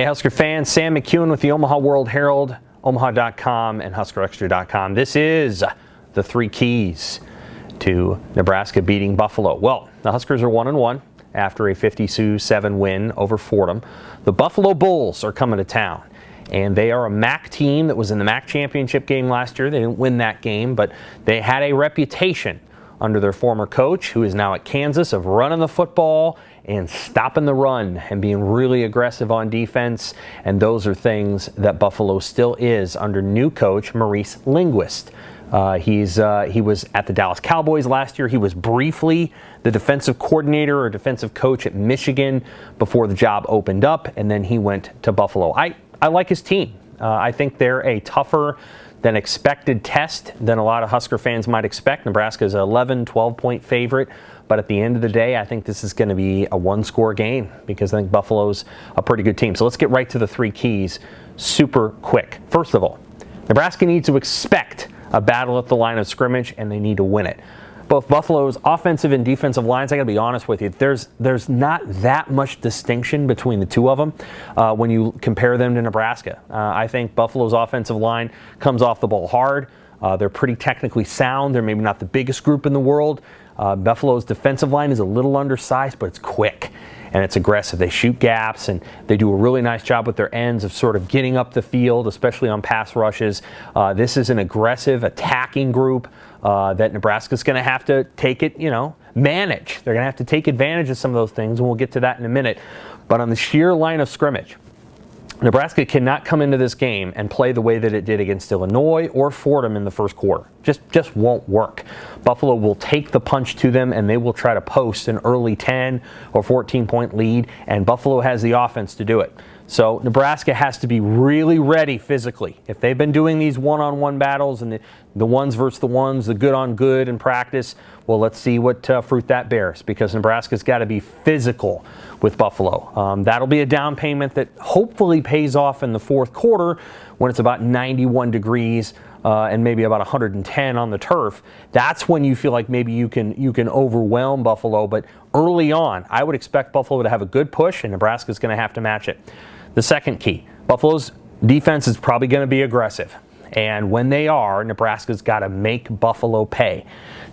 Hey Husker fans, Sam McKewon with the Omaha World-Herald, omaha.com and huskerextra.com. This is the three keys to Nebraska beating Buffalo. Well, the Huskers are 1-1 after a 50-7 win over Fordham. The Buffalo Bulls are coming to town, and they are a MAC team that was in the MAC championship game last year. They didn't win that game, but they had a reputation under their former coach, who is now at Kansas, of running the football and stopping the run and being really aggressive on defense. And those are things that Buffalo still is under new coach Maurice Linguist. He was at the Dallas Cowboys last year. He was briefly the defensive coordinator or defensive coach at Michigan before the job opened up, and then he went to Buffalo. I like his team. I think they're a tougher than expected test than a lot of Husker fans might expect. Nebraska is an 11, 12-point favorite, but at the end of the day, I think this is going to be a one-score game because I think Buffalo's a pretty good team. So let's get right to the three keys super quick. First of all, Nebraska needs to expect a battle at the line of scrimmage, and they need to win it. Both Buffalo's offensive and defensive lines, I got to be honest with you, there's not that much distinction between the two of them when you compare them to Nebraska. I think Buffalo's offensive line comes off the ball hard. They're pretty technically sound. They're maybe not the biggest group in the world. Buffalo's defensive line is a little undersized, but it's quick and it's aggressive. They shoot gaps, and they do a really nice job with their ends of sort of getting up the field, especially on pass rushes. This is an aggressive, attacking group that Nebraska's going to have to take it, manage. They're going to have to take advantage of some of those things, and we'll get to that in a minute. But on the sheer line of scrimmage, Nebraska cannot come into this game and play the way that it did against Illinois or Fordham in the first quarter. Just won't work. Buffalo will take the punch to them, and they will try to post an early 10 or 14-point lead, and Buffalo has the offense to do it. So Nebraska has to be really ready physically. If they've been doing these one-on-one battles and the ones versus the ones, the good-on-good in practice, well, let's see what fruit that bears, because Nebraska's got to be physical with Buffalo. That'll be a down payment that hopefully pays off in the fourth quarter when it's about 91 degrees and maybe about 110 on the turf. That's when you feel like maybe you can overwhelm Buffalo. But early on, I would expect Buffalo to have a good push, and Nebraska's going to have to match it. The second key, Buffalo's defense is probably going to be aggressive. And when they are, Nebraska's got to make Buffalo pay.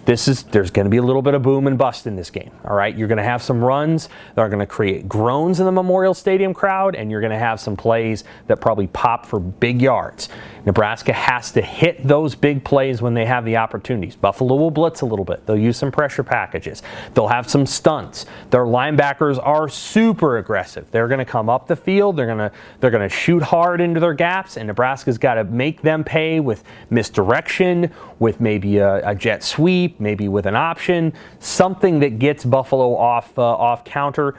There's going to be a little bit of boom and bust in this game. All right, you're going to have some runs that are going to create groans in the Memorial Stadium crowd, and you're going to have some plays that probably pop for big yards. Nebraska has to hit those big plays when they have the opportunities. Buffalo will blitz a little bit. They'll use some pressure packages. They'll have some stunts. Their linebackers are super aggressive. They're going to come up the field. They're going to shoot hard into their gaps, and Nebraska's got to make them pay with misdirection, with maybe a jet sweep, maybe with an option, something that gets Buffalo off counter.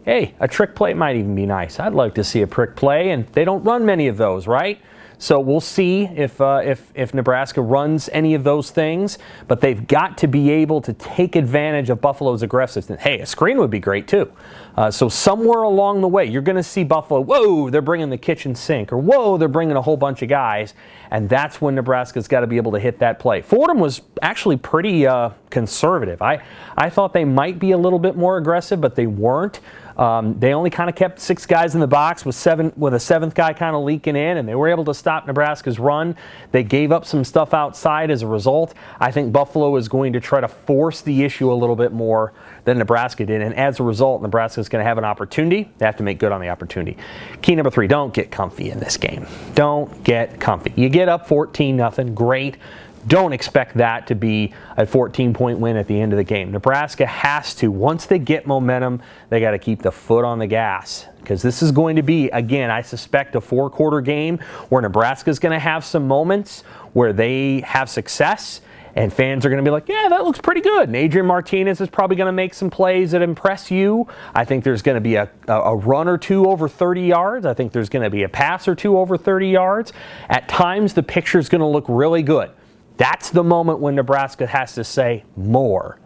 Hey, a trick play might even be nice. I'd like to see a trick play, and they don't run many of those, right? So we'll see if Nebraska runs any of those things, but they've got to be able to take advantage of Buffalo's aggressiveness. Hey, a screen would be great too. So somewhere along the way, you're going to see Buffalo, whoa, they're bringing the kitchen sink, or whoa, they're bringing a whole bunch of guys, and that's when Nebraska's got to be able to hit that play. Fordham was actually pretty conservative. I thought they might be a little bit more aggressive, but they weren't. They only kind of kept 6 guys in the box with a seventh guy kind of leaking in, and they were able to stop Nebraska's run. They gave up some stuff outside as a result. I think Buffalo is going to try to force the issue a little bit more than Nebraska did, and as a result, Nebraska is going to have an opportunity. They have to make good on the opportunity. Key number 3, don't get comfy in this game. Don't get comfy. You get up 14-0, great. Don't expect that to be a 14-point win at the end of the game. Nebraska has to, once they get momentum, they got to keep the foot on the gas, because this is going to be, again, I suspect a 4-quarter game where Nebraska's going to have some moments where they have success, and fans are going to be like, yeah, that looks pretty good. And Adrian Martinez is probably going to make some plays that impress you. I think there's going to be a run or two over 30 yards. I think there's going to be a pass or two over 30 yards. At times, the picture's going to look really good. That's the moment when Nebraska has to say more,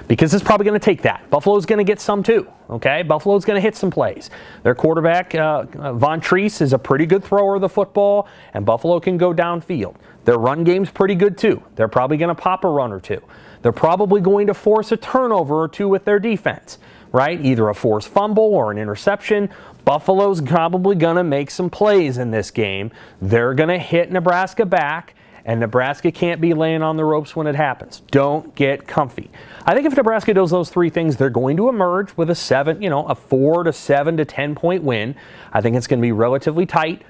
because it's probably going to take that. Buffalo's going to get some too, okay? Buffalo's going to hit some plays. Their quarterback, Von Treese, is a pretty good thrower of the football, and Buffalo can go downfield. Their run game's pretty good too. They're probably going to pop a run or two. They're probably going to force a turnover or two with their defense. right? Either a forced fumble or an interception. Buffalo's probably going to make some plays in this game. They're going to hit Nebraska back, and Nebraska can't be laying on the ropes when it happens. Don't get comfy. I think if Nebraska does those three things, they're going to emerge with a 4 to 7 to 10 point win. I think it's going to be relatively tight.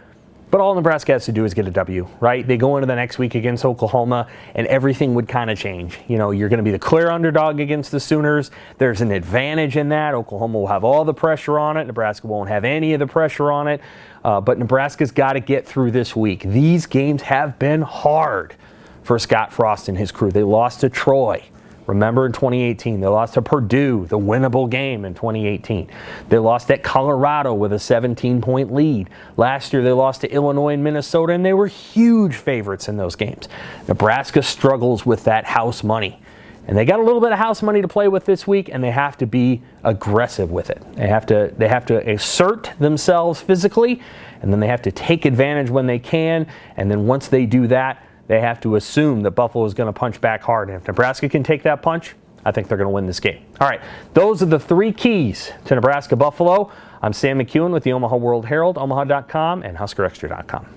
But all Nebraska has to do is get a W, right? They go into the next week against Oklahoma, and everything would kind of change. You're going to be the clear underdog against the Sooners. There's an advantage in that. Oklahoma will have all the pressure on it. Nebraska won't have any of the pressure on it. But Nebraska's got to get through this week. These games have been hard for Scott Frost and his crew. They lost to Troy. Remember in 2018, they lost to Purdue, the winnable game in 2018. They lost at Colorado with a 17-point lead. Last year, they lost to Illinois and Minnesota, and they were huge favorites in those games. Nebraska struggles with that house money. And they got a little bit of house money to play with this week, and they have to be aggressive with it. They have to assert themselves physically, and then they have to take advantage when they can. And then once they do that, they have to assume that Buffalo is going to punch back hard. And if Nebraska can take that punch, I think they're going to win this game. All right, those are the three keys to Nebraska-Buffalo. I'm Sam McKewon with the Omaha World-Herald, omaha.com, and huskerextra.com.